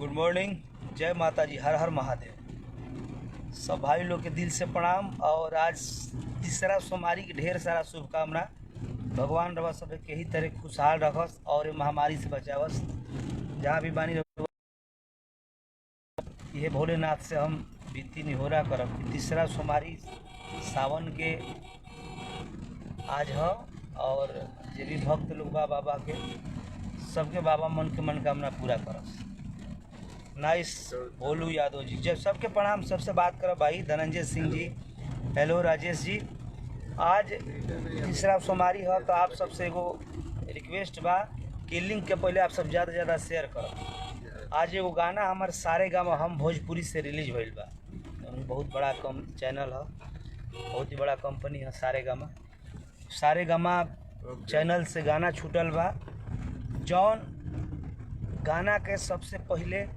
Good morning, जय माता जी, हर हर महादेव। सब भाई लोग के दिल से प्रणाम। और आज तीसरा सोमवारी की ढेर सारा शुभकामना। भगवान रवा सब के ही तरह खुशहाल रखस और ये महामारी से बचावस। जहाँ भी बानी ये भोलेनाथ से हम विनती निहोरा करब कि तीसरा सोमवारी सावन के आज है और जे भी भक्त लोग बा बाबा के सबके बाबा मन के मनोकामना पूरा करस। नाइस भोलू यादव जी, जब सबके प्रणाम। सबसे बात करब भाई धनंजय सिंह जी, हेलो राजेश जी। आज तीसरा सोमवारी है तो आप सबसे एगो रिक्वेस्ट बा कि लिंक के पहले आप सब ज़्यादा से ज़्यादा शेयर करो। आज एगो गाना हमारे सारे गामा हम भोजपुरी से रिलीज भइल बा। बहुत बड़ा चैनल है, बहुत ही बड़ा कंपनी है सारे गामा चैनल से गाना छूटल बा। जौन गाना के सबसे पहले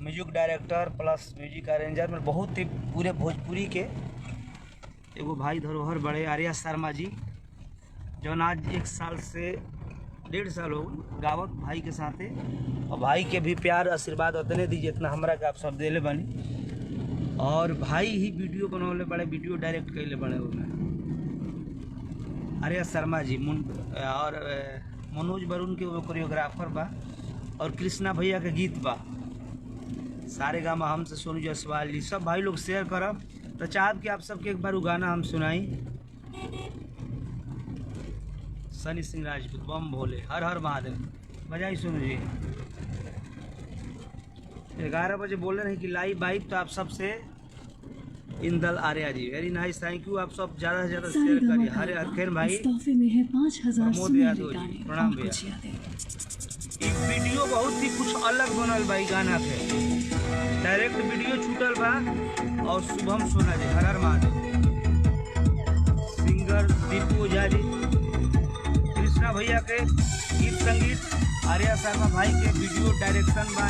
music director plus music arranger में बहुत ही पूरे भोजपुरी के एगो भाई धरोहर बड़े आर्या शर्मा जी, जौन आज 1 साल से 1.5 साल हो गावत भाई के साथे। और भाई के भी प्यार आशीर्वाद उतने दीजिए जितना हमरा के आप सब देले बनी। और भाई ही वीडियो बनौले बड़े, वीडियो डायरेक्ट कैले बड़े उनमें आर्या शर्मा जी। और मनोज वरुण के वो कोरियोग्राफर बा। और कृष्णा भैया के गीत बा। सारे गामा हमसे सोनू जायसवाल जी, सब भाई लोग शेयर करब। तो चाहब कि आप सबके एक बार वो गाना हम सुनाई। सनी सिंह राजपूत, बम भोले, हर हर महादेव। बजाई सोनू जी। 11 बजे बोले रहे कि लाइव बाइव, तो आप सबसे Indal Arya ji, very nice, thank you. आप सब ज़्यादा से ज़्यादा शेयर करिए। हरे हरखेन भाई, प्रमोद यादव जी, प्रणाम भैया। एक वीडियो बहुत ही कुछ अलग बनल भाई गाना के, डायरेक्ट वीडियो छूटल बा। और शुभम सोना जी, हर हर महादेव। सिंगर दीपू ओझा जी, कृष्णा भैया के गीत संगीत, आर्या शर्मा भाई के वीडियो डायरेक्शन बा।